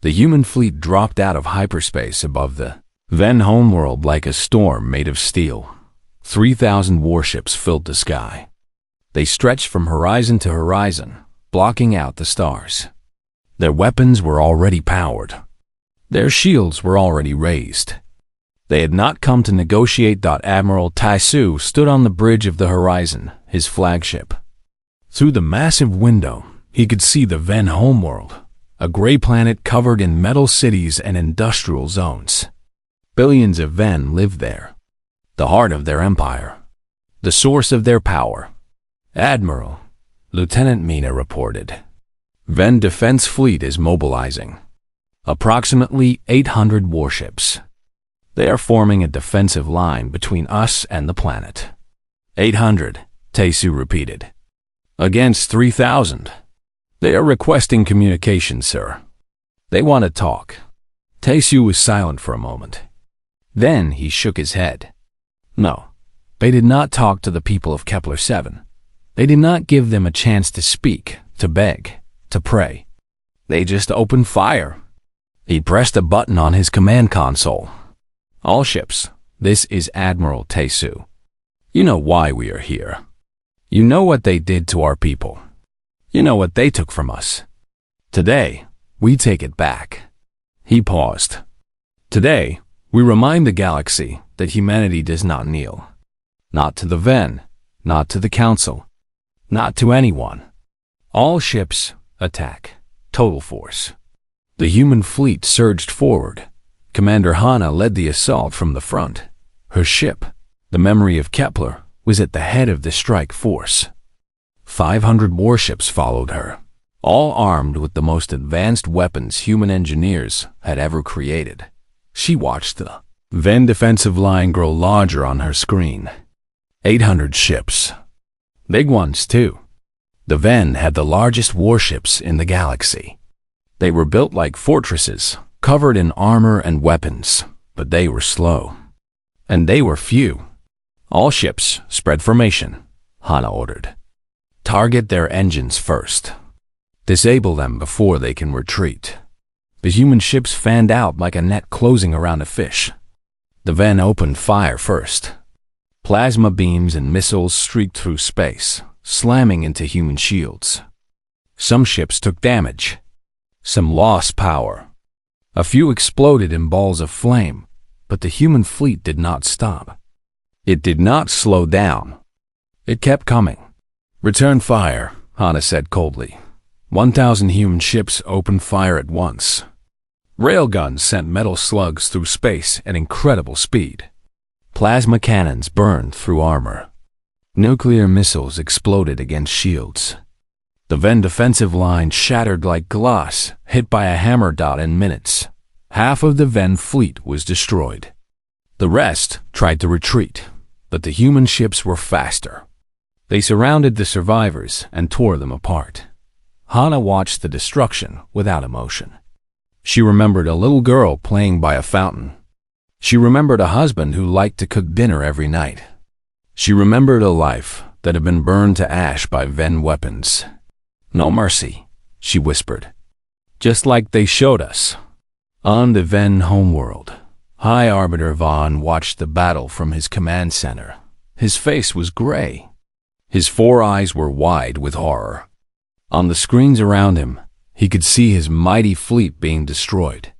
The human fleet dropped out of hyperspace above the Ven homeworld like a storm made of steel. 3,000 warships filled the sky. They stretched from horizon to horizon, blocking out the stars. Their weapons were already powered. Their shields were already raised. They had not come to negotiate. Admiral Taisu stood on the bridge of the horizon, his flagship. Through the massive window, he could see the Ven homeworld, a gray planet covered in metal cities and industrial zones. Billions of Ven lived there, the heart of their empire, the source of their power. Admiral, Lieutenant Mina reported, Ven Defense Fleet is mobilizing. Approximately 800 warships. They are forming a defensive line between us and the planet. 800, Taisu repeated. Against 3,000. They are requesting communication, sir. They want to talk. Taisu was silent for a moment. Then he shook his head. No, they did not talk to the people of Kepler 7. They did not give them a chance to speak, to beg, to pray. They just opened fire. He pressed a button on his command console. All ships, this is Admiral Taisu. You know why we are here. You know what they did to our people. You know what they took from us. Today, we take it back. He paused. Today, we remind the galaxy that humanity does not kneel. Not to the Ven, not to the Council, not to anyone. All ships, attack, total force. The human fleet surged forward. Commander Hana led the assault from the front. Her ship, the memory of Kepler, was at the head of the strike force. 500 warships followed her, all armed with the most advanced weapons human engineers had ever created. She watched the Ven defensive line grow larger on her screen. 800 ships. Big ones, too. The Ven had the largest warships in the galaxy. They were built like fortresses, covered in armor and weapons, but they were slow. And they were few. All ships, spread formation, Hana ordered. Target their engines first. Disable them before they can retreat. The human ships fanned out like a net closing around a fish. The Ven opened fire first. Plasma beams and missiles streaked through space, slamming into human shields. Some ships took damage. Some lost power. A few exploded in balls of flame, but the human fleet did not stop. It did not slow down. It kept coming. Return fire, Hana said coldly. 1,000 human ships opened fire at once. Railguns sent metal slugs through space at incredible speed. Plasma cannons burned through armor. Nuclear missiles exploded against shields. The Ven defensive line shattered like glass, hit by a hammer. In minutes, half of the Ven fleet was destroyed. The rest tried to retreat, but the human ships were faster. They surrounded the survivors and tore them apart. Hana watched the destruction without emotion. She remembered a little girl playing by a fountain. She remembered a husband who liked to cook dinner every night. She remembered a life that had been burned to ash by Ven weapons. No mercy, she whispered. Just like they showed us. On the Ven homeworld, High Arbiter Vaughn watched the battle from his command center. His face was gray. His 4 eyes were wide with horror. On the screens around him, he could see his mighty fleet being destroyed.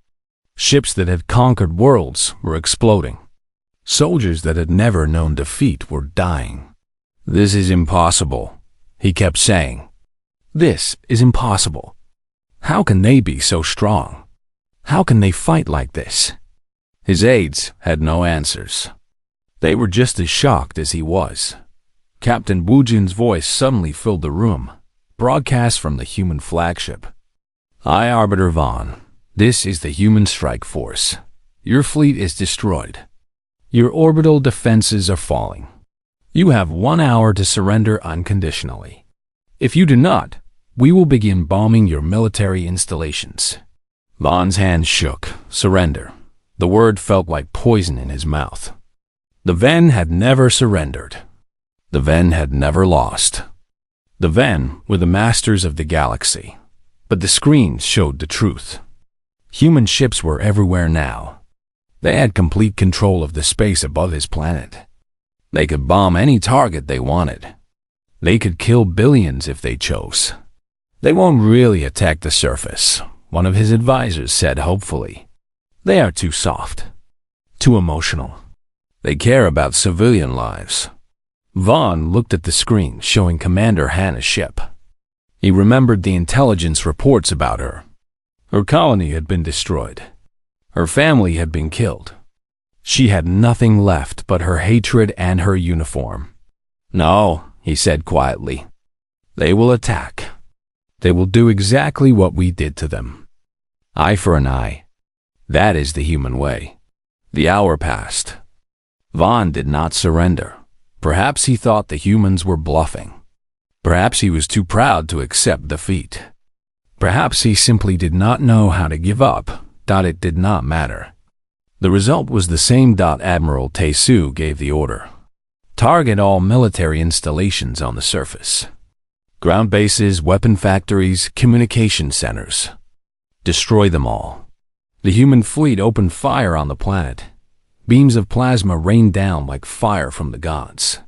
Ships that had conquered worlds were exploding. Soldiers that had never known defeat were dying. This is impossible, he kept saying. This is impossible. How can they be so strong? How can they fight like this? His aides had no answers. They were just as shocked as he was. Captain Wujin's voice suddenly filled the room, broadcast from the human flagship. High Arbiter Vaughn, this is the human strike force. Your fleet is destroyed. Your orbital defenses are falling. You have 1 hour to surrender unconditionally. If you do not, we will begin bombing your military installations. Vaughn's hand shook. Surrender. The word felt like poison in his mouth. The Ven had never surrendered. The Ven had never lost. The Ven were the masters of the galaxy, but the screens showed the truth. Human ships were everywhere now. They had complete control of the space above his planet. They could bomb any target they wanted. They could kill billions if they chose. They won't really attack the surface, one of his advisors said hopefully. They are too soft, too emotional. They care about civilian lives. Vaughn looked at the screen showing Commander Hannah's ship. He remembered the intelligence reports about her. Her colony had been destroyed. Her family had been killed. She had nothing left but her hatred and her uniform. No, he said quietly. They will attack. They will do exactly what we did to them. Eye for an eye. That is the human way. The hour passed. Vaughn did not surrender. Perhaps he thought the humans were bluffing. Perhaps he was too proud to accept defeat. Perhaps he simply did not know how to give up. It did not matter. The result was the same. Admiral Taesu gave the order. Target all military installations on the surface. Ground bases, weapon factories, communication centers. Destroy them all. The human fleet opened fire on the planet. Beams of plasma rained down like fire from the gods.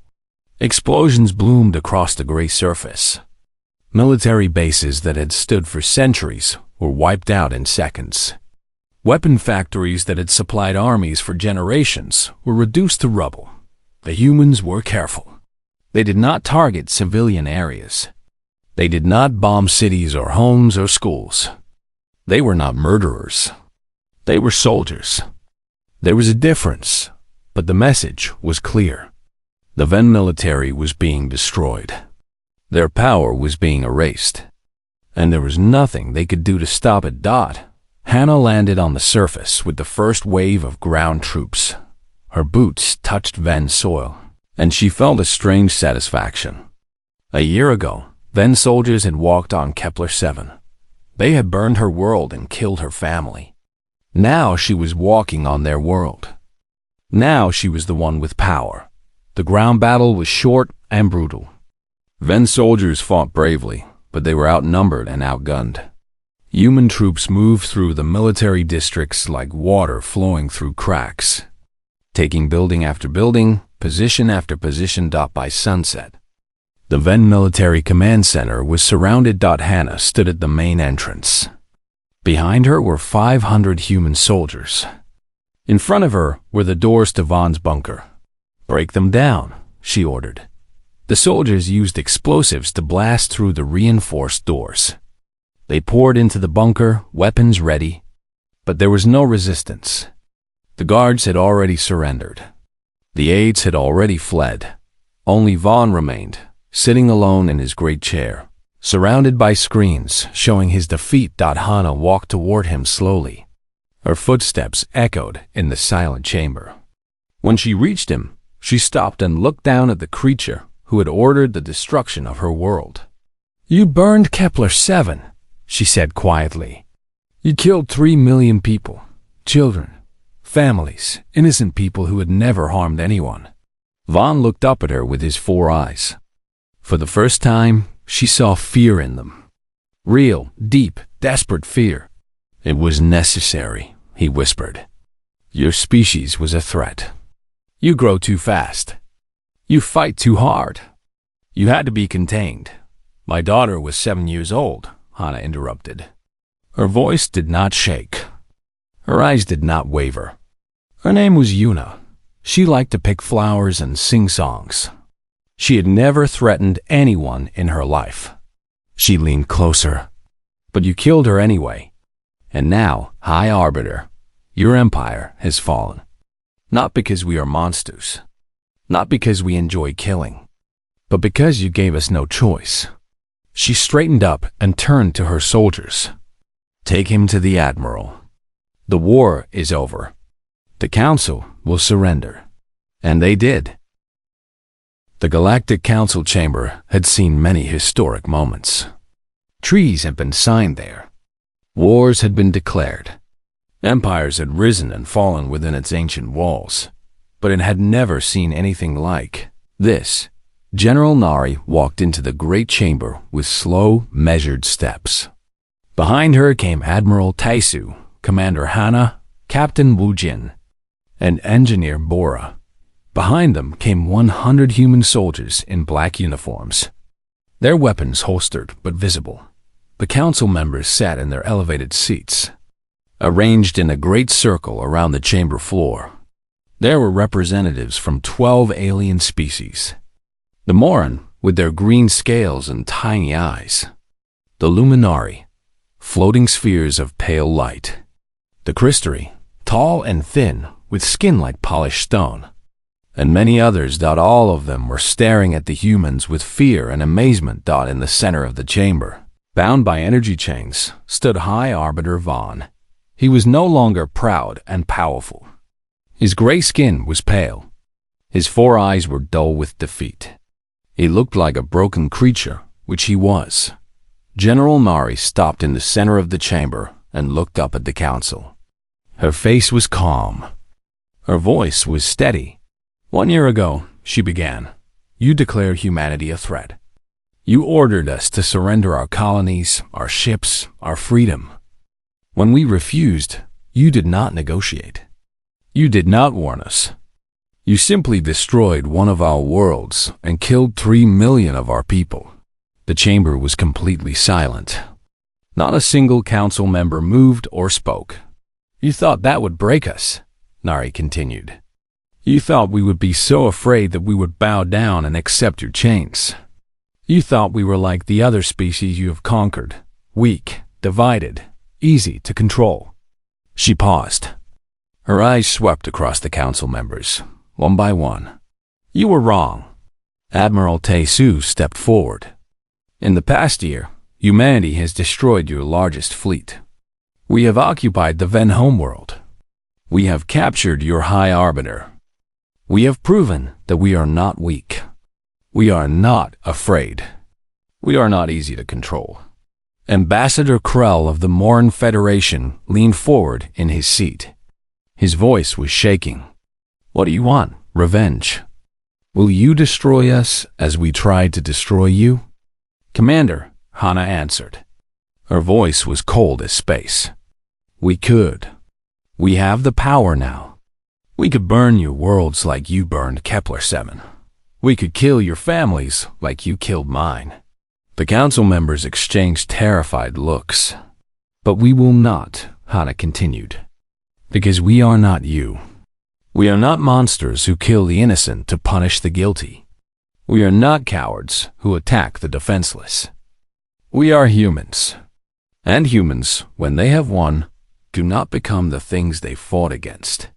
Explosions bloomed across the gray surface. Military bases that had stood for centuries were wiped out in seconds. Weapon factories that had supplied armies for generations were reduced to rubble. The humans were careful. They did not target civilian areas. They did not bomb cities or homes or schools. They were not murderers. They were soldiers. There was a difference, but the message was clear. The Ven military was being destroyed. Their power was being erased. And there was nothing they could do to stop it. Hannah landed on the surface with the first wave of ground troops. Her boots touched Ven's soil, and she felt a strange satisfaction. A year ago, Ven soldiers had walked on Kepler-7. They had burned her world and killed her family. Now she was walking on their world. Now she was the one with power. The ground battle was short and brutal. Ven soldiers fought bravely, but they were outnumbered and outgunned. Human troops moved through the military districts like water flowing through cracks, taking building after building, position after position. By sunset, the Ven Military Command Center was surrounded. Hannah stood at the main entrance. Behind her were 500 human soldiers. In front of her were the doors to Vaughn's bunker. Break them down, she ordered. The soldiers used explosives to blast through the reinforced doors. They poured into the bunker, weapons ready, but there was no resistance. The guards had already surrendered. The aides had already fled. Only Vaughn remained, sitting alone in his great chair, surrounded by screens showing his defeat. Hannah walked toward him slowly. Her footsteps echoed in the silent chamber. When she reached him, she stopped and looked down at the creature who had ordered the destruction of her world. "You burned Kepler-7, she said quietly. "You killed 3 million people, children, families, innocent people who had never harmed anyone." Vaughn looked up at her with his 4 eyes. For the first time, she saw fear in them. Real, deep, desperate fear. "It was necessary," he whispered. "Your species was a threat. You grow too fast. You fight too hard. You had to be contained." "My daughter was 7 years old," Hannah interrupted. Her voice did not shake. Her eyes did not waver. Her name was Yuna. She liked to pick flowers and sing songs. She had never threatened anyone in her life. She leaned closer. "But you killed her anyway. And now, High Arbiter, your empire has fallen. Not because we are monsters. Not because we enjoy killing. But because you gave us no choice." She straightened up and turned to her soldiers. "Take him to the Admiral. The war is over. The Council will surrender." And they did. The Galactic Council chamber had seen many historic moments. Treaties had been signed there. Wars had been declared. Empires had risen and fallen within its ancient walls. But it had never seen anything like this. General Nari walked into the great chamber with slow, measured steps. Behind her came Admiral Taesu, Commander Hannah, Captain Wu Jin, and Engineer Bora. Behind them came 100 human soldiers in black uniforms, their weapons holstered but visible. The council members sat in their elevated seats, arranged in a great circle around the chamber floor. There were representatives from 12 alien species. The Moran, with their green scales and tiny eyes. The Luminari, floating spheres of pale light. The Crystari, tall and thin, with skin like polished stone. And many others. All of them were staring at the humans with fear and amazement. In the center of the chamber, bound by energy chains, stood High Arbiter Vaughn. He was no longer proud and powerful. His gray skin was pale. His 4 eyes were dull with defeat. He looked like a broken creature, which he was. General Nari stopped in the center of the chamber and looked up at the council. Her face was calm. Her voice was steady. 1 year ago, she began, you declared humanity a threat. You ordered us to surrender our colonies, our ships, our freedom. When we refused, you did not negotiate. You did not warn us. You simply destroyed one of our worlds and killed 3 million of our people. The chamber was completely silent. Not a single council member moved or spoke. You thought that would break us, Nari continued. You thought we would be so afraid that we would bow down and accept your chains. You thought we were like the other species you have conquered, weak, divided, easy to control. She paused. Her eyes swept across the council members, one by one. You were wrong. Admiral Tae-Soo stepped forward. In the past year, humanity has destroyed your largest fleet. We have occupied the Ven homeworld. We have captured your High Arbiter. We have proven that we are not weak. We are not afraid. We are not easy to control. Ambassador Krell of the Moran Federation leaned forward in his seat. His voice was shaking. What do you want? Revenge? Will you destroy us as we tried to destroy you? Commander, Hannah answered. Her voice was cold as space. We could. We have the power now. We could burn your worlds like you burned Kepler-7. We could kill your families like you killed mine. The council members exchanged terrified looks. But we will not, Hannah continued, because we are not you. We are not monsters who kill the innocent to punish the guilty. We are not cowards who attack the defenseless. We are humans. And humans, when they have won, do not become the things they fought against.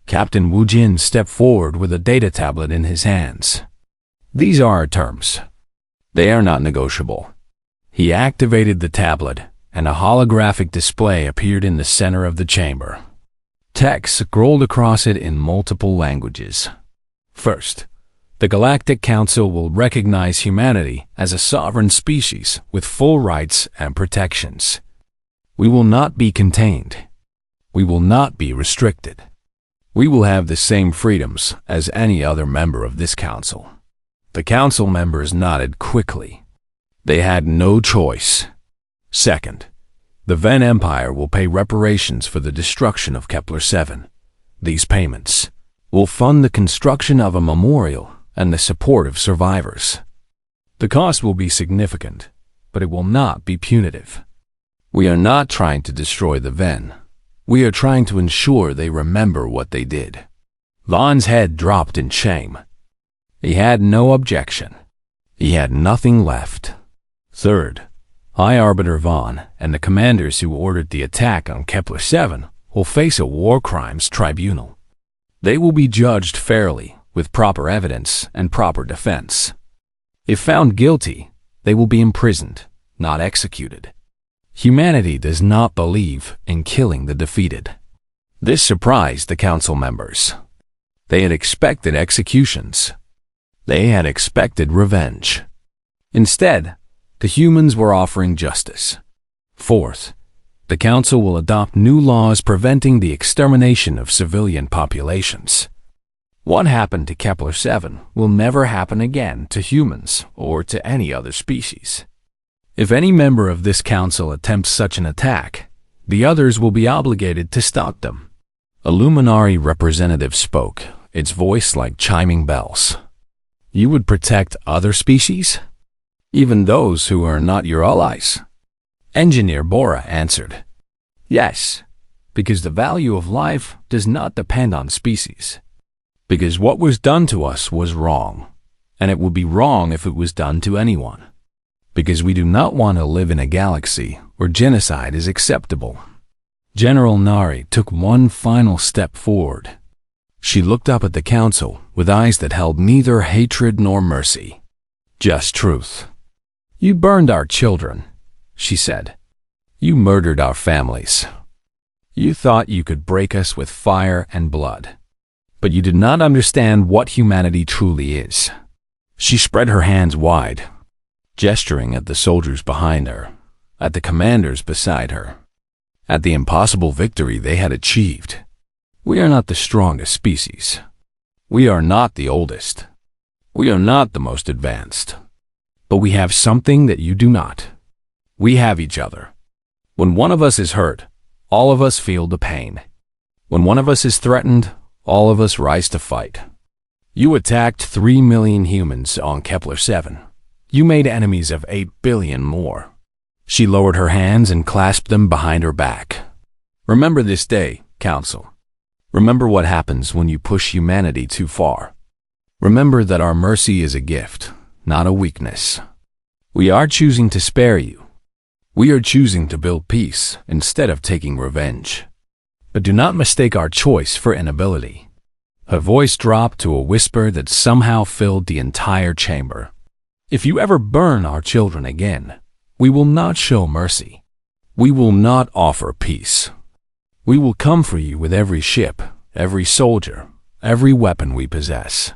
Captain Wu Jin stepped forward with a data tablet in his hands. These are our terms. They are not negotiable. He activated the tablet, and a holographic display appeared in the center of the chamber. Text scrolled across it in multiple languages. First, the Galactic Council will recognize humanity as a sovereign species with full rights and protections. We will not be contained. We will not be restricted. We will have the same freedoms as any other member of this council. The council members nodded quickly. They had no choice. Second, the Ven Empire will pay reparations for the destruction of Kepler-7. These payments will fund the construction of a memorial and the support of survivors. The cost will be significant, but it will not be punitive. We are not trying to destroy the Ven. We are trying to ensure they remember what they did. Vaughn's head dropped in shame. He had no objection. He had nothing left. Third, High Arbiter Vaughn and the commanders who ordered the attack on Kepler-7 will face a war crimes tribunal. They will be judged fairly, with proper evidence and proper defense. If found guilty, they will be imprisoned, not executed. Humanity does not believe in killing the defeated. This surprised the council members. They had expected executions. They had expected revenge. Instead, the humans were offering justice. Fourth, the council will adopt new laws preventing the extermination of civilian populations. What happened to Kepler-7 will never happen again to humans or to any other species. If any member of this council attempts such an attack, The others will be obligated to stop them. A Luminari representative spoke, its voice like chiming bells. You would protect other species? Even those who are not your allies? Engineer Bora answered. Yes, because the value of life does not depend on species. Because what was done to us was wrong, and it would be wrong if it was done to anyone. Because we do not want to live in a galaxy where genocide is acceptable. General Nari took one final step forward. She looked up at the council with eyes that held neither hatred nor mercy. Just truth. You burned our children, she said. You murdered our families. You thought you could break us with fire and blood. But you did not understand what humanity truly is. She spread her hands wide, gesturing at the soldiers behind her, at the commanders beside her, at the impossible victory they had achieved. We are not the strongest species. We are not the oldest. We are not the most advanced. But we have something that you do not. We have each other. When one of us is hurt, all of us feel the pain. When one of us is threatened, all of us rise to fight. You attacked 3 million humans on Kepler-7. You made enemies of 8 billion more. She lowered her hands and clasped them behind her back. Remember this day, Council. Remember what happens when you push humanity too far. Remember that our mercy is a gift, not a weakness. We are choosing to spare you. We are choosing to build peace instead of taking revenge. But do not mistake our choice for inability. Her voice dropped to a whisper that somehow filled the entire chamber. If you ever burn our children again, we will not show mercy. We will not offer peace. We will come for you with every ship, every soldier, every weapon we possess.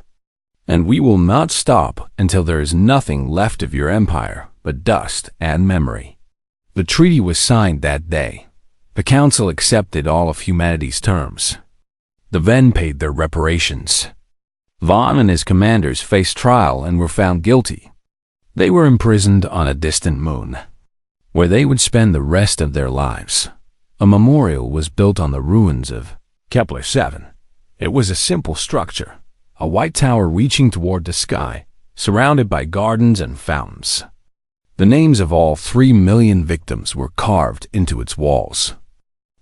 And we will not stop until there is nothing left of your empire but dust and memory. The treaty was signed that day. The Council accepted all of humanity's terms. The Ven paid their reparations. Vaughn and his commanders faced trial and were found guilty. They were imprisoned on a distant moon, where they would spend the rest of their lives. A memorial was built on the ruins of Kepler-7. It was a simple structure, a white tower reaching toward the sky, surrounded by gardens and fountains. The names of all 3 million victims were carved into its walls.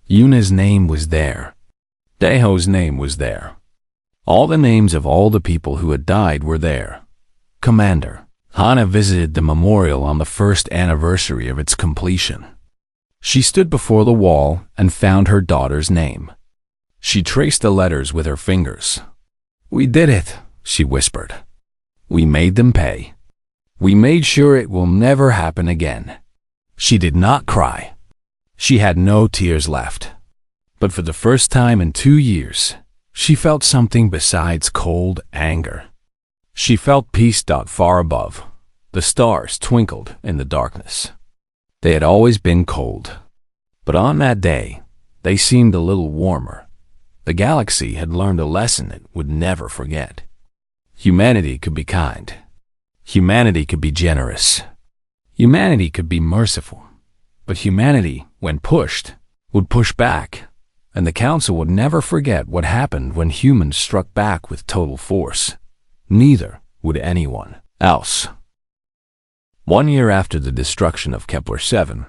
Yuna's name was there. Daeho's name was there. All the names of all the people who had died were there. Commander Hana visited the memorial on the first anniversary of its completion. She stood before the wall and found her daughter's name. She traced the letters with her fingers. We did it, she whispered. We made them pay. We made sure it will never happen again. She did not cry. She had no tears left. But for the first time in 2 years, she felt something besides cold anger. She felt peace. Far above, the stars twinkled in the darkness. They had always been cold, but on that day, they seemed a little warmer. The galaxy had learned a lesson it would never forget. Humanity could be kind. Humanity could be generous. Humanity could be merciful. But humanity, when pushed, would push back, and the Council would never forget what happened when humans struck back with total force. Neither would anyone else. 1 year after the destruction of Kepler-7,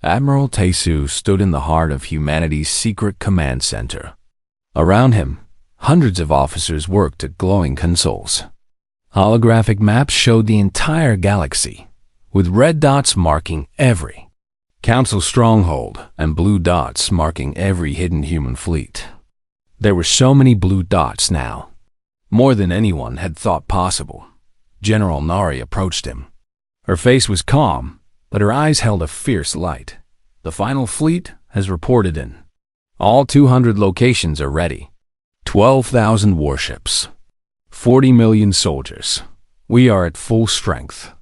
Admiral Taesu stood in the heart of humanity's secret command center. Around him, hundreds of officers worked at glowing consoles. Holographic maps showed the entire galaxy, with red dots marking every Council stronghold and blue dots marking every hidden human fleet. There were so many blue dots now, more than anyone had thought possible. General Nari approached him. Her face was calm, but her eyes held a fierce light. The final fleet has reported in. All 200 locations are ready. 12,000 warships. 40 million soldiers. We are at full strength.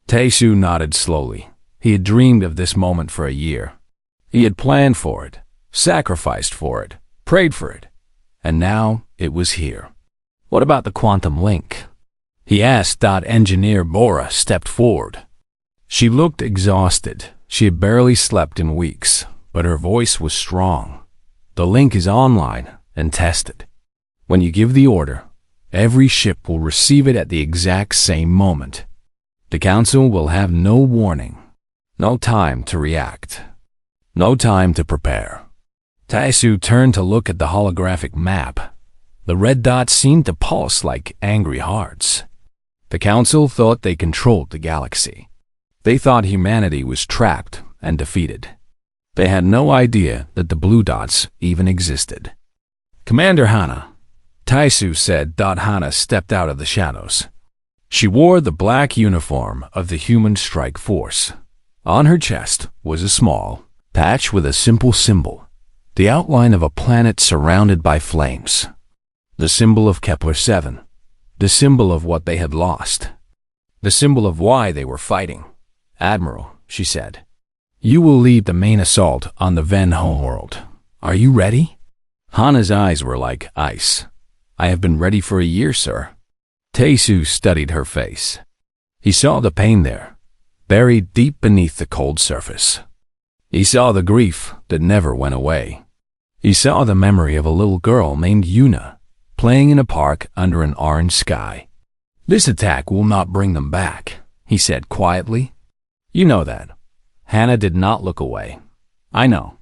Taesu nodded slowly. He had dreamed of this moment for a year. He had planned for it, sacrificed for it, prayed for it, and now it was here. What about the quantum link? He asked. Engineer Bora stepped forward. She looked exhausted. She had barely slept in weeks, but her voice was strong. "The link is online and tested. When you give the order, every ship will receive it at the exact same moment. The Council will have no warning, no time to react, no time to prepare." Taisu turned to look at the holographic map. The red dots seemed to pulse like angry hearts. The Council thought they controlled the galaxy. They thought humanity was trapped and defeated. They had no idea that the blue dots even existed. "Commander Hana," Taisu said. Hana stepped out of the shadows. She wore the black uniform of the Human Strike Force. On her chest was a small patch with a simple symbol, the outline of a planet surrounded by flames. The symbol of Kepler-7, the symbol of what they had lost, the symbol of why they were fighting. "Admiral," she said, "you will lead the main assault on the Ven homeworld. Are you ready?" Hana's eyes were like ice. "I have been ready for a year, sir." Taisu studied her face. He saw the pain there, buried deep beneath the cold surface. He saw the grief that never went away. He saw the memory of a little girl named Yuna, playing in a park under an orange sky. "This attack will not bring them back," he said quietly. "You know that." Hana did not look away. "I know.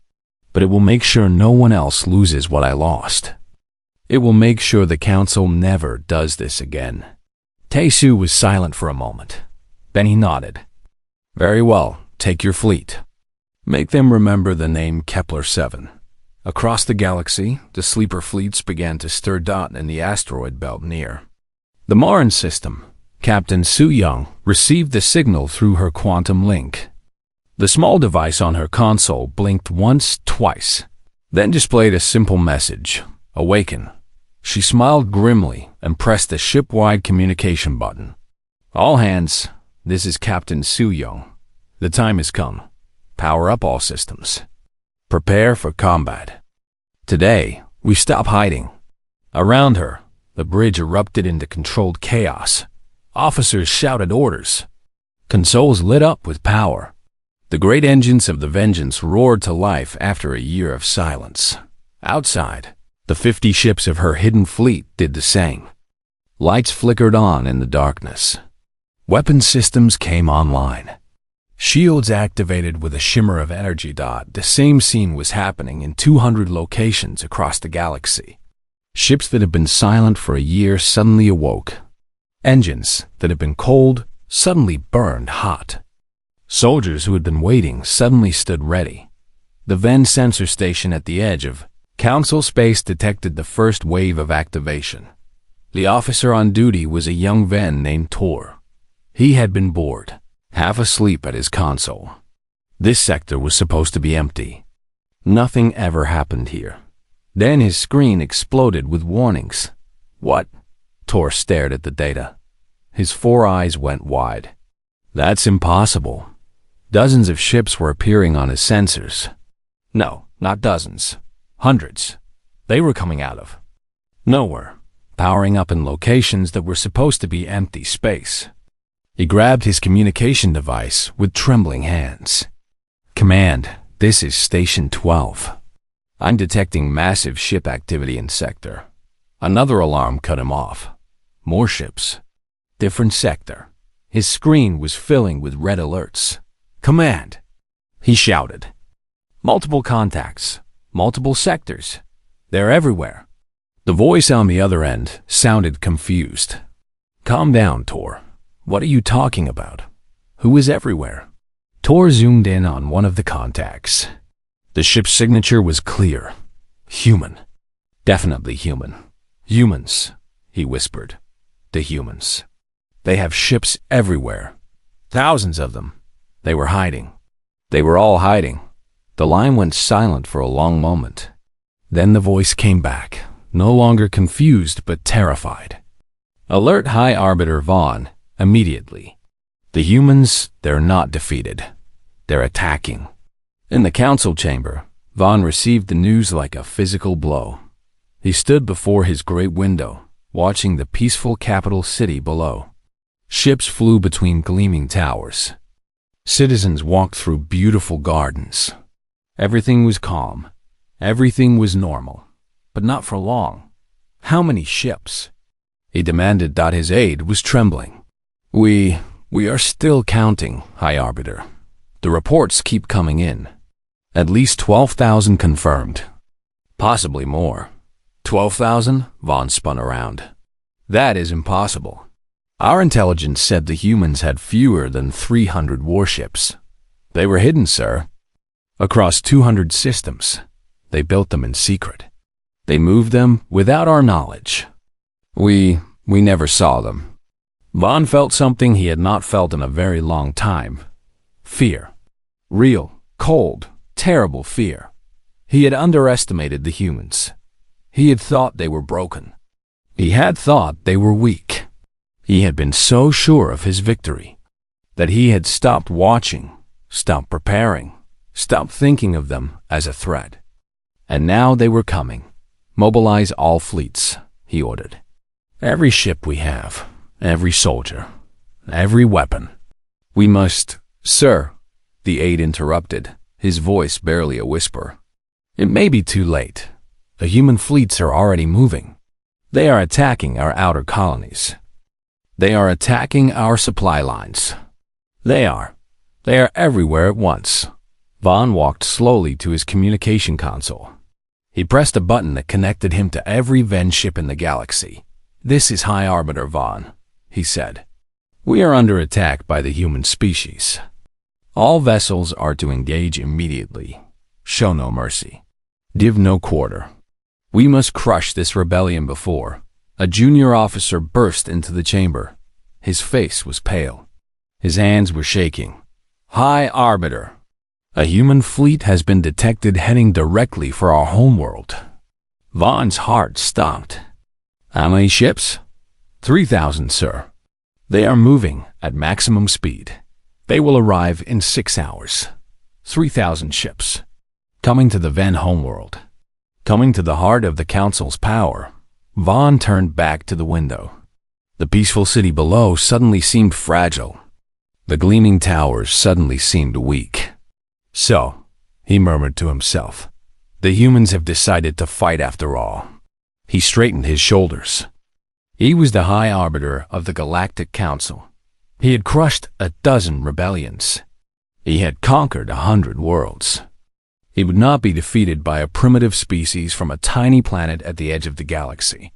But it will make sure no one else loses what I lost. It will make sure the Council never does this again." Taisu was silent for a moment. Then he nodded. "Very well, take your fleet. Make them remember the name Kepler-7. Across the galaxy, the sleeper fleets began to stir dot in the asteroid belt near. The Marin system, Captain Su Young, received the signal through her quantum link. The small device on her console blinked once, twice, then displayed a simple message, "Awaken." She smiled grimly and pressed the ship-wide communication button. "All hands, this is Captain Su Young. The time has come. Power up all systems. Prepare for combat. Today, we stop hiding." Around her, the bridge erupted into controlled chaos. Officers shouted orders. Consoles lit up with power. The great engines of the Vengeance roared to life after a year of silence. Outside, the 50 ships of her hidden fleet did the same. Lights flickered on in the darkness. Weapon systems came online. Shields activated with a shimmer of energy. The same scene was happening in 200 locations across the galaxy. Ships that had been silent for a year suddenly awoke. Engines that had been cold suddenly burned hot. Soldiers who had been waiting suddenly stood ready. The Ven sensor station at the edge of Council space detected the first wave of activation. The officer on duty was a young Ven named Tor. He had been bored, half asleep at his console. This sector was supposed to be empty. Nothing ever happened here. Then his screen exploded with warnings. "What?" Tor stared at the data. His 4 eyes went wide. "That's impossible." Dozens of ships were appearing on his sensors. No, not dozens. Hundreds. They were coming out of nowhere, powering up in locations that were supposed to be empty space. He grabbed his communication device with trembling hands. "Command, this is Station 12. I'm detecting massive ship activity in sector." Another alarm cut him off. More ships. Different sector. His screen was filling with red alerts. "Command!" he shouted. "Multiple contacts. Multiple sectors. They're everywhere." The voice on the other end sounded confused. "Calm down, Tor. What are you talking about? Who is everywhere?" Tor zoomed in on one of the contacts. The ship's signature was clear. Human. Definitely human. "Humans," he whispered. "The humans. They have ships everywhere. Thousands of them. They were hiding. They were all hiding." The line went silent for a long moment. Then the voice came back, no longer confused but terrified. "Alert High Arbiter Vaughn, immediately. The humans, they're not defeated. They're attacking." In the council chamber, Vaughn received the news like a physical blow. He stood before his great window, watching the peaceful capital city below. Ships flew between gleaming towers. Citizens walked through beautiful gardens. Everything was calm. Everything was normal. But not for long. How many ships? He demanded that his aide was trembling. We are still counting, High Arbiter. The reports keep coming in. At least 12,000 confirmed. Possibly more. 12,000? Vaughn spun around. That is impossible. Our intelligence said the humans had fewer than 300 warships. They were hidden, sir. Across 200 systems. They built them in secret. They moved them without our knowledge. We never saw them. Vaughn felt something he had not felt in a very long time. Fear. Real, cold, terrible fear. He had underestimated the humans. He had thought they were broken. He had thought they were weak. He had been so sure of his victory that he had stopped watching, stopped preparing, stopped thinking of them as a threat. And now they were coming. Mobilize all fleets, he ordered. Every ship we have, every soldier, every weapon. We must, sir, the aide interrupted, his voice barely a whisper. It may be too late. The human fleets are already moving. They are attacking our outer colonies. They are attacking our supply lines. They are everywhere at once. Vaughn walked slowly to his communication console. He pressed a button that connected him to every Ven ship in the galaxy. This is High Arbiter Vaughn, he said. We are under attack by the human species. All vessels are to engage immediately. Show no mercy. Give no quarter. We must crush this rebellion before. A junior officer burst into the chamber. His face was pale. His hands were shaking. High Arbiter. A human fleet has been detected heading directly for our homeworld. Vaughn's heart stopped. How many ships? 3,000, sir. They are moving at maximum speed. They will arrive in 6 hours. 3,000 ships. Coming to the Ven homeworld. Coming to the heart of the Council's power. Vaughn turned back to the window. The peaceful city below suddenly seemed fragile. The gleaming towers suddenly seemed weak. So, he murmured to himself, the humans have decided to fight after all. He straightened his shoulders. He was the High Arbiter of the Galactic Council. He had crushed 12 rebellions. He had conquered 100 worlds. He would not be defeated by a primitive species from a tiny planet at the edge of the galaxy.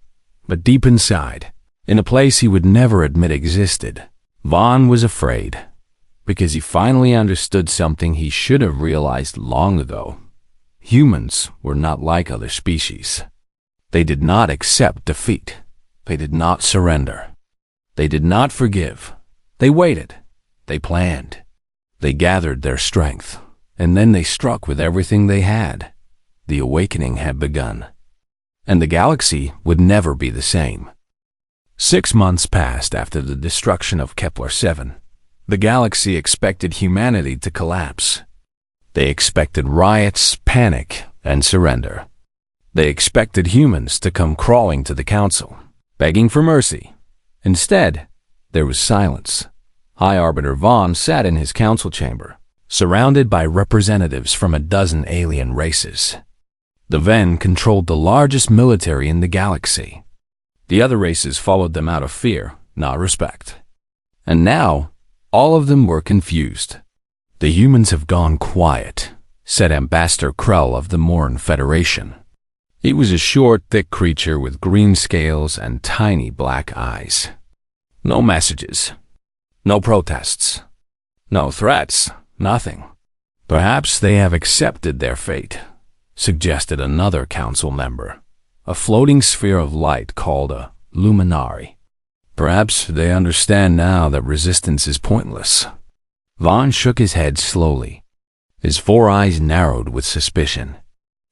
But deep inside, in a place he would never admit existed, Vaughn was afraid, because he finally understood something he should have realized long ago. Humans were not like other species. They did not accept defeat. They did not surrender. They did not forgive. They waited. They planned. They gathered their strength, and then they struck with everything they had. The awakening had begun, and the galaxy would never be the same. 6 months passed after the destruction of Kepler-7. The galaxy expected humanity to collapse. They expected riots, panic, and surrender. They expected humans to come crawling to the council, begging for mercy. Instead, there was silence. High Arbiter Vaughn sat in his council chamber, surrounded by representatives from 12 alien races. The Ven controlled the largest military in the galaxy. The other races followed them out of fear, not respect. And now, all of them were confused. The humans have gone quiet, said Ambassador Krell of the Morn Federation. He was a short, thick creature with green scales and tiny black eyes. No messages. No protests. No threats. Nothing. Perhaps they have accepted their fate, suggested another council member, a floating sphere of light called a luminary. Perhaps they understand now that resistance is pointless. Vaughn shook his head slowly. His 4 eyes narrowed with suspicion.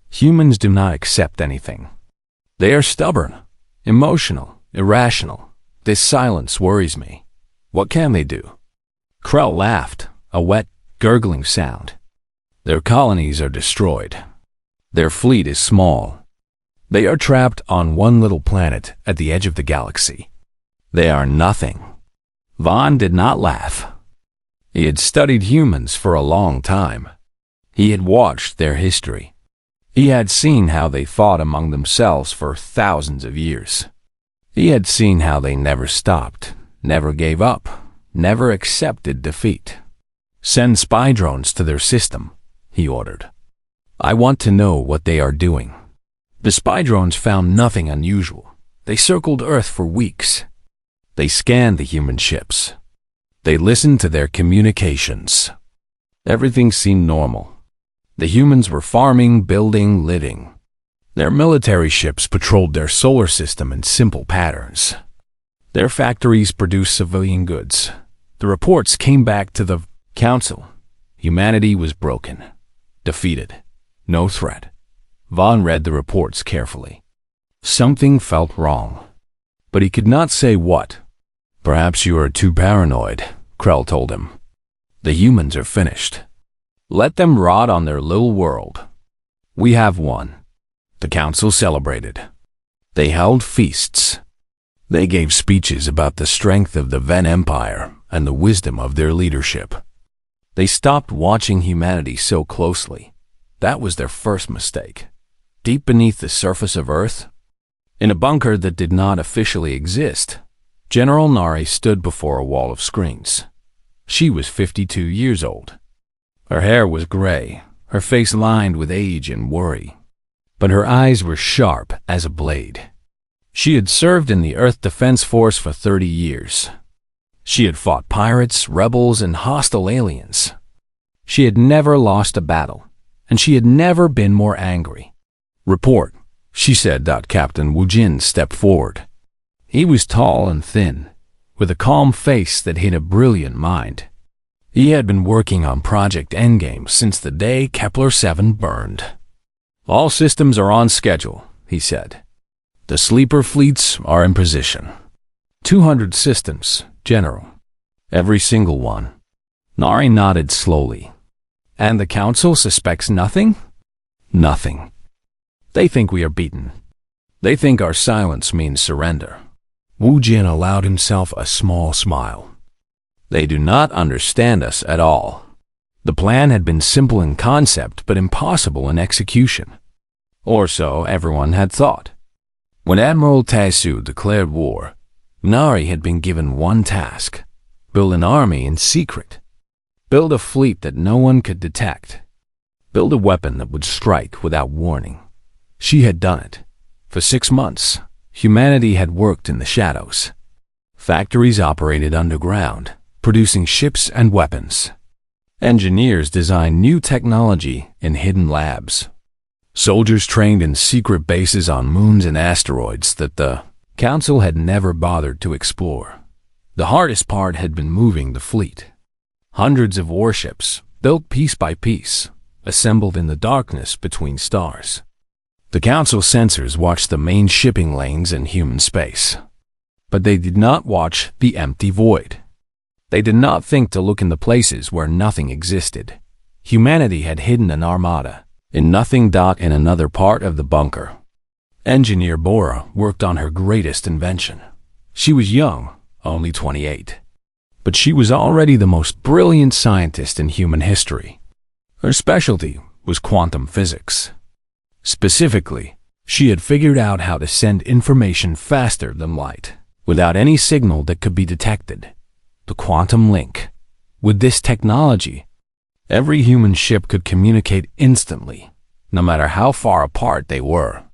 Humans do not accept anything. They are stubborn, emotional, irrational. This silence worries me. What can they do? Krell laughed, a wet, gurgling sound. Their colonies are destroyed. Their fleet is small. They are trapped on one little planet at the edge of the galaxy. They are nothing. Vaughn did not laugh. He had studied humans for a long time. He had watched their history. He had seen how they fought among themselves for thousands of years. He had seen how they never stopped, never gave up, never accepted defeat. "Send spy drones to their system," he ordered. "I want to know what they are doing." The spy drones found nothing unusual. They circled Earth for weeks. They scanned the human ships. They listened to their communications. Everything seemed normal. The humans were farming, building, living. Their military ships patrolled their solar system in simple patterns. Their factories produced civilian goods. The reports came back to the Council. Humanity was broken, defeated, no threat. Vaughn read the reports carefully. Something felt wrong, but he could not say what. "Perhaps you are too paranoid," Krell told him. "The humans are finished. Let them rot on their little world. We have won." The council celebrated. They held feasts. They gave speeches about the strength of the Ven Empire and the wisdom of their leadership. They stopped watching humanity so closely. That was their first mistake. Deep beneath the surface of Earth, in a bunker that did not officially exist, General Nari stood before a wall of screens. She was 52 years old. Her hair was gray, her face lined with age and worry, but her eyes were sharp as a blade. She had served in the Earth Defense Force for 30 years. She had fought pirates, rebels, and hostile aliens. She had never lost a battle, and she had never been more angry. "Report," she said. Captain Wu Jin stepped forward. He was tall and thin, with a calm face that hid a brilliant mind. He had been working on Project Endgame since the day Kepler-7 burned. "All systems are on schedule," he said. "The sleeper fleets are in position. 200 systems, General. Every single one." Nari nodded slowly. "And the Council suspects nothing?" "Nothing. They think we are beaten. They think our silence means surrender." Wu Jin allowed himself a small smile. "They do not understand us at all. The plan had been simple in concept but impossible in execution. Or so everyone had thought. When Admiral Taesu declared war, Nari had been given one task: build an army in secret. Build a fleet that no one could detect. Build a weapon that would strike without warning. She had done it. For 6 months, humanity had worked in the shadows. Factories operated underground, producing ships and weapons. Engineers designed new technology in hidden labs. Soldiers trained in secret bases on moons and asteroids that the Council had never bothered to explore. The hardest part had been moving the fleet. Hundreds of warships, built piece by piece, assembled in the darkness between stars. The Council sensors watched the main shipping lanes in human space. But they did not watch the empty void. They did not think to look in the places where nothing existed. Humanity had hidden an armada in nothing. In another part of the bunker, Engineer Bora worked on her greatest invention. She was young, only 28. But she was already the most brilliant scientist in human history. Her specialty was quantum physics. Specifically, she had figured out how to send information faster than light, without any signal that could be detected. The quantum link. With this technology, every human ship could communicate instantly, no matter how far apart they were.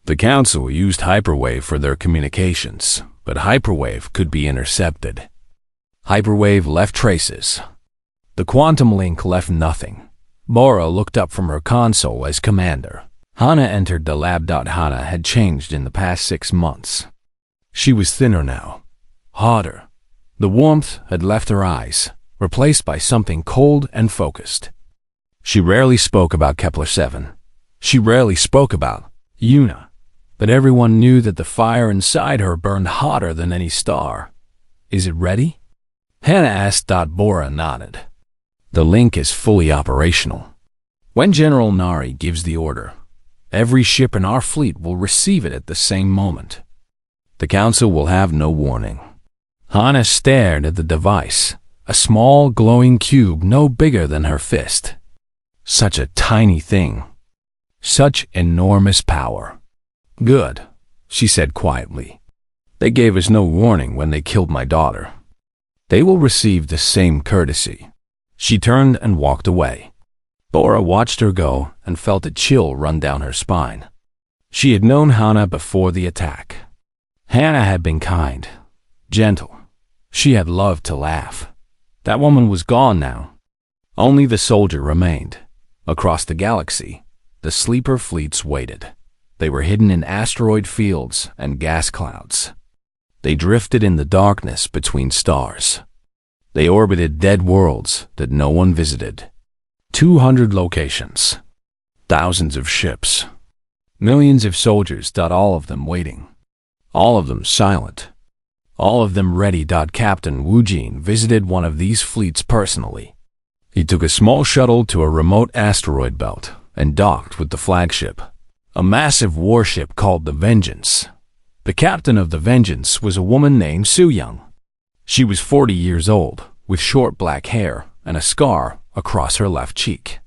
The Council used hyperwave for their communications, but hyperwave could be intercepted. Hyperwave left traces. The quantum link left nothing. Bora looked up from her console as commander. Hana entered the lab. Hana had changed in the past 6 months. She was thinner now, hotter. The warmth had left her eyes, replaced by something cold and focused. She rarely spoke about Kepler-7. She rarely spoke about Yuna, but everyone knew that the fire inside her burned hotter than any star. "Is it ready?" Hana asked. Bora nodded. "The link is fully operational. When General Nari gives the order, every ship in our fleet will receive it at the same moment. The Council will have no warning." Hana stared at the device, a small glowing cube no bigger than her fist. Such a tiny thing. Such enormous power. Good, she said quietly. They gave us no warning when they killed my daughter. They will receive the same courtesy. She turned and walked away. Bora watched her go and felt a chill run down her spine. She had known Hannah before the attack. Hannah had been kind, gentle. She had loved to laugh. That woman was gone now. Only the soldier remained. Across the galaxy, the sleeper fleets waited. They were hidden in asteroid fields and gas clouds. They drifted in the darkness between stars. They orbited dead worlds that no one visited. 200 locations. Thousands of ships. Millions of soldiers, all of them waiting. All of them silent. All of them ready. Captain Wu Jin visited one of these fleets personally. He took a small shuttle to a remote asteroid belt and docked with the flagship, a massive warship called the Vengeance. The captain of the Vengeance was a woman named Su Young. She was 40 years old, with short black hair and a scar across her left cheek.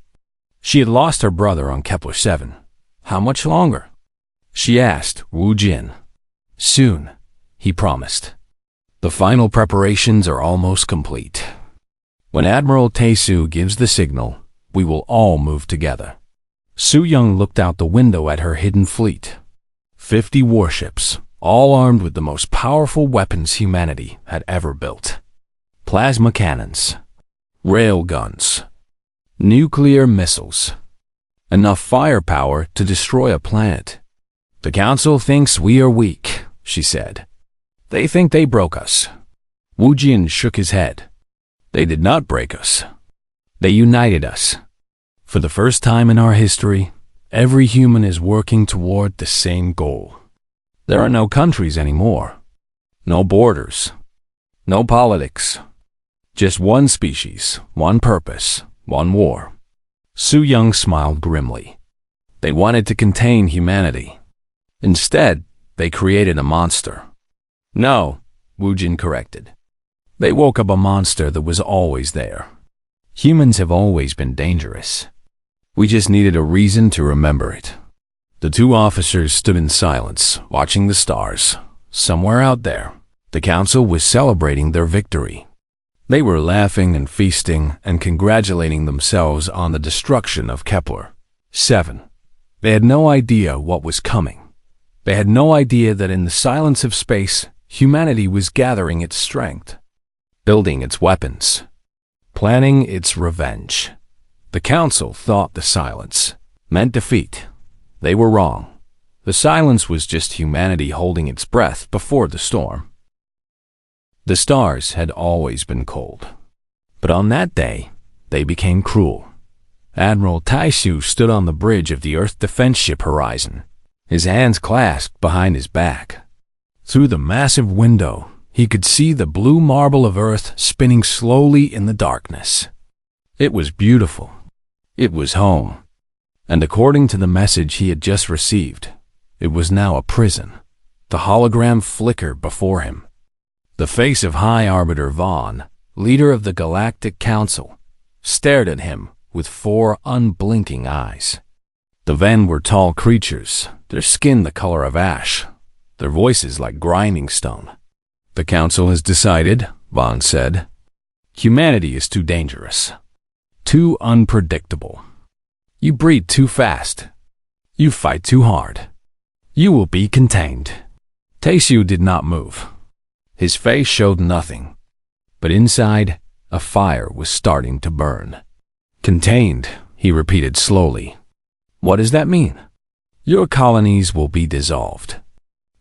She had lost her brother on Kepler 7. How much longer? She asked Wu Jin. Soon, he promised. The final preparations are almost complete. When Admiral Taesu gives the signal, we will all move together. Su Young looked out the window at her hidden fleet. 50 warships, all armed with the most powerful weapons humanity had ever built. Plasma cannons, rail guns, nuclear missiles. Enough firepower to destroy a planet. The Council thinks we are weak, she said. They think they broke us. Wu Jin shook his head. They did not break us. They united us. For the first time in our history, every human is working toward the same goal. There are no countries anymore. No borders. No politics. Just one species, one purpose, one war. Su Young smiled grimly. They wanted to contain humanity. Instead, they created a monster. No, Wu Jin corrected. They woke up a monster that was always there. Humans have always been dangerous. We just needed a reason to remember it. The two officers stood in silence, watching the stars. Somewhere out there, the Council was celebrating their victory. They were laughing and feasting and congratulating themselves on the destruction of Kepler 7. They had no idea what was coming. They had no idea that in the silence of space, humanity was gathering its strength, building its weapons, planning its revenge. The Council thought the silence meant defeat. They were wrong. The silence was just humanity holding its breath before the storm. The stars had always been cold, but on that day, they became cruel. Admiral Taesu stood on the bridge of the Earth defense ship Horizon, his hands clasped behind his back. Through the massive window, he could see the blue marble of Earth spinning slowly in the darkness. It was beautiful. It was home. And according to the message he had just received, it was now a prison. The hologram flickered before him. The face of High Arbiter Vaughn, leader of the Galactic Council, stared at him with 4 unblinking eyes. The Ven were tall creatures, their skin the color of ash, their voices like grinding stone. The Council has decided, Vaughn said. Humanity is too dangerous, too unpredictable. You breed too fast. You fight too hard. You will be contained. Taesu did not move. His face showed nothing, but inside, a fire was starting to burn. Contained, he repeated slowly. What does that mean? Your colonies will be dissolved.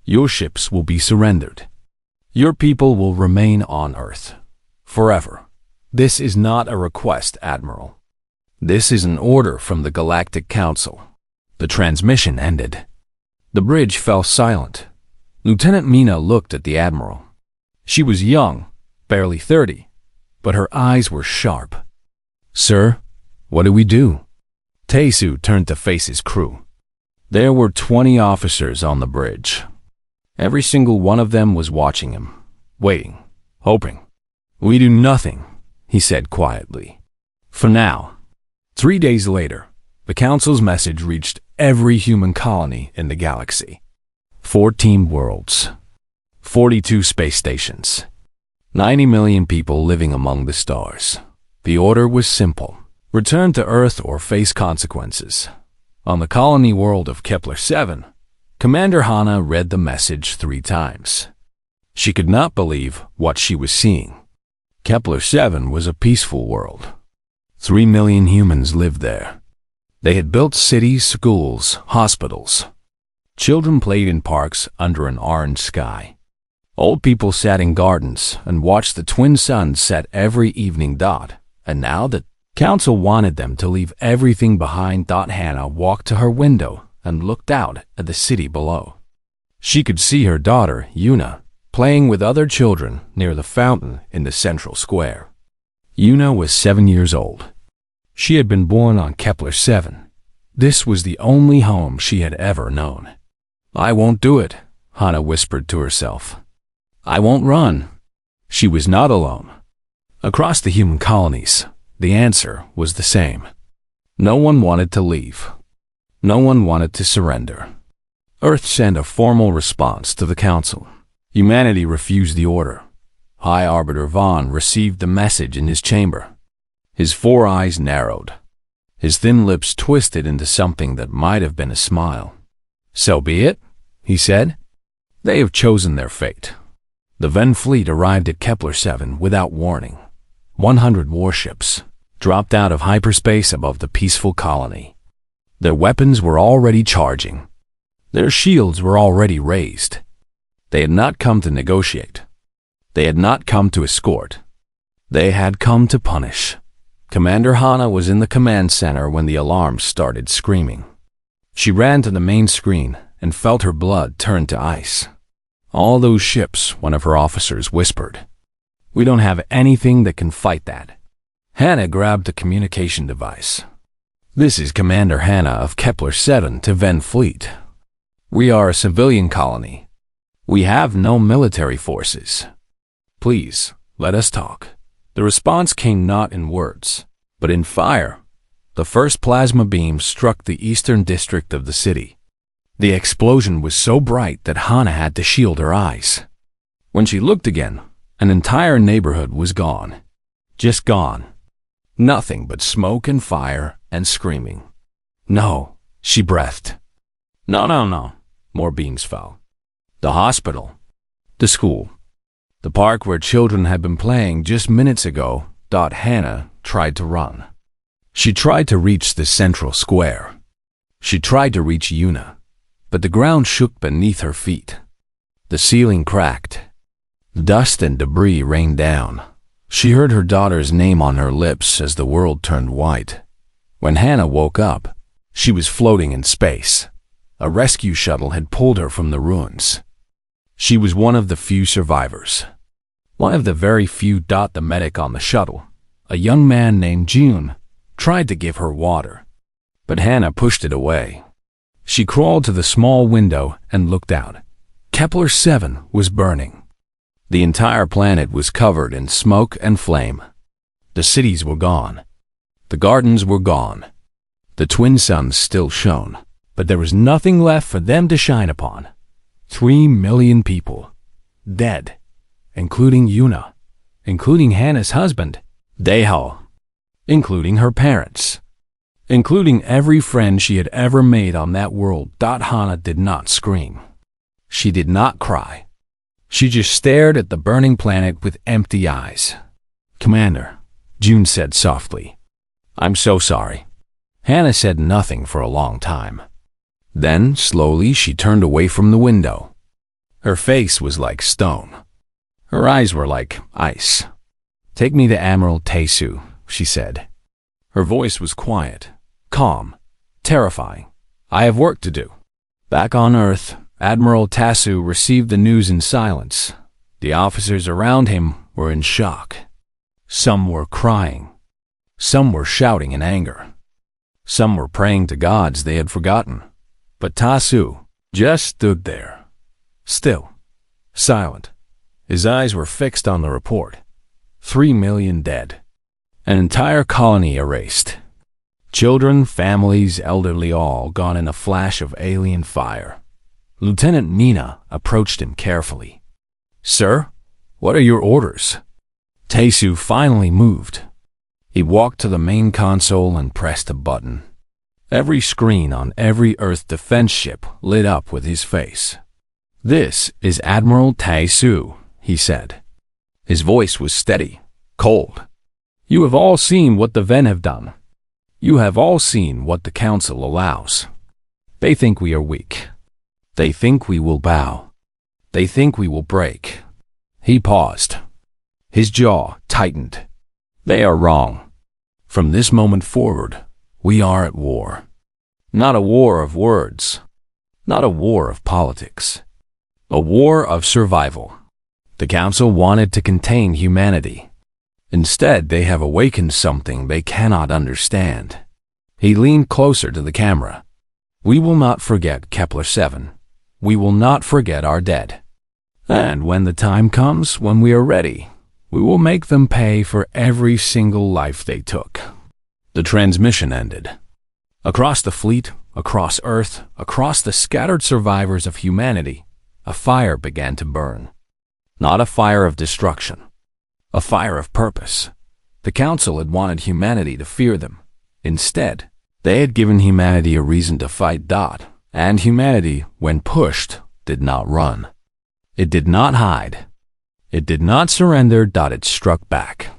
Your ships will be surrendered. Your people will remain on Earth. Forever. This is not a request, Admiral. This is an order from the Galactic Council. The transmission ended. The bridge fell silent. Lieutenant Mina looked at the Admiral. She was young, barely 30, but her eyes were sharp. Sir, what do we do? Taesu turned to face his crew. There were 20 officers on the bridge. Every single one of them was watching him, waiting, hoping. We do nothing, he said quietly. For now. 3 days later, the Council's message reached every human colony in the galaxy. 14 worlds, 42 space stations, 90 million people living among the stars. The order was simple: return to Earth or face consequences. On the colony world of Kepler-7, Commander Hana read the message 3 times. She could not believe what she was seeing. Kepler-7 was a peaceful world. 3 million humans lived there. They had built cities, schools, hospitals. Children played in parks under an orange sky. Old people sat in gardens and watched the twin suns set every evening. And now the Council wanted them to leave everything behind. Hannah walked to her window and looked out at the city below. She could see her daughter, Yuna, playing with other children near the fountain in the central square. Yuna was 7 years old. She had been born on Kepler-7. This was the only home she had ever known. "I won't do it," Hannah whispered to herself. "I won't run." She was not alone. Across the human colonies, the answer was the same. No one wanted to leave. No one wanted to surrender. Earth sent a formal response to the Council. Humanity refused the order. High Arbiter Vaughn received the message in his chamber. His 4 eyes narrowed. His thin lips twisted into something that might have been a smile. "So be it," he said. "They have chosen their fate." The Ven fleet arrived at Kepler-7 without warning. 100 warships dropped out of hyperspace above the peaceful colony. Their weapons were already charging. Their shields were already raised. They had not come to negotiate. They had not come to escort. They had come to punish. Commander Hana was in the command center when the alarm started screaming. She ran to the main screen and felt her blood turn to ice. "All those ships," one of her officers whispered. "We don't have anything that can fight that." Hannah grabbed the communication device. "This is Commander Hana of Kepler-7 to Ven Fleet. We are a civilian colony. We have no military forces. Please, let us talk." The response came not in words, but in fire. The first plasma beam struck the eastern district of the city. The explosion was so bright that Hana had to shield her eyes. When she looked again, an entire neighborhood was gone. Just gone. Nothing but smoke and fire and screaming. "No," she breathed. No. More beams fell. The hospital. The school. The park where children had been playing just minutes ago. Hannah tried to run. She tried to reach the central square. She tried to reach Yuna, but the ground shook beneath her feet. The ceiling cracked. Dust and debris rained down. She heard her daughter's name on her lips as the world turned white. When Hannah woke up, she was floating in space. A rescue shuttle had pulled her from the ruins. She was one of the few survivors. One of the very few. The medic on the shuttle, a young man named June, tried to give her water, but Hannah pushed it away. She crawled to the small window and looked out. Kepler-7 was burning. The entire planet was covered in smoke and flame. The cities were gone. The gardens were gone. The twin suns still shone, but there was nothing left for them to shine upon. 3 million people, dead, including Yuna, including Hannah's husband, Dehal, including her parents, including every friend she had ever made on that world. Hannah did not scream. She did not cry. She just stared at the burning planet with empty eyes. "Commander," June said softly. "I'm so sorry." Hannah said nothing for a long time. Then, slowly, she turned away from the window. Her face was like stone. Her eyes were like ice. "Take me to Admiral Tesu," she said. Her voice was quiet, calm, terrifying. "I have work to do." Back on Earth, Admiral Tasu received the news in silence. The officers around him were in shock. Some were crying. Some were shouting in anger. Some were praying to gods they had forgotten. But Tasu just stood there, still, silent. His eyes were fixed on the report. 3 million dead. An entire colony erased. Children, families, elderly, all gone in a flash of alien fire. Lieutenant Nina approached him carefully. "Sir, what are your orders?" Taesu finally moved. He walked to the main console and pressed a button. Every screen on every Earth defense ship lit up with his face. "This is Admiral Taesu," he said. His voice was steady, cold. "You have all seen what the Ven have done. You have all seen what the Council allows. They think we are weak. They think we will bow. They think we will break." He paused. His jaw tightened. "They are wrong. From this moment forward, we are at war. Not a war of words. Not a war of politics. A war of survival. The Council wanted to contain humanity. Instead, they have awakened something they cannot understand." He leaned closer to the camera. "We will not forget Kepler-7. We will not forget our dead. And when the time comes, when we are ready, we will make them pay for every single life they took." The transmission ended. Across the fleet, across Earth, across the scattered survivors of humanity, a fire began to burn. Not a fire of destruction. A fire of purpose. The Council had wanted humanity to fear them. Instead, they had given humanity a reason to fight. And humanity, when pushed, did not run. It did not hide. It did not surrender. It struck back.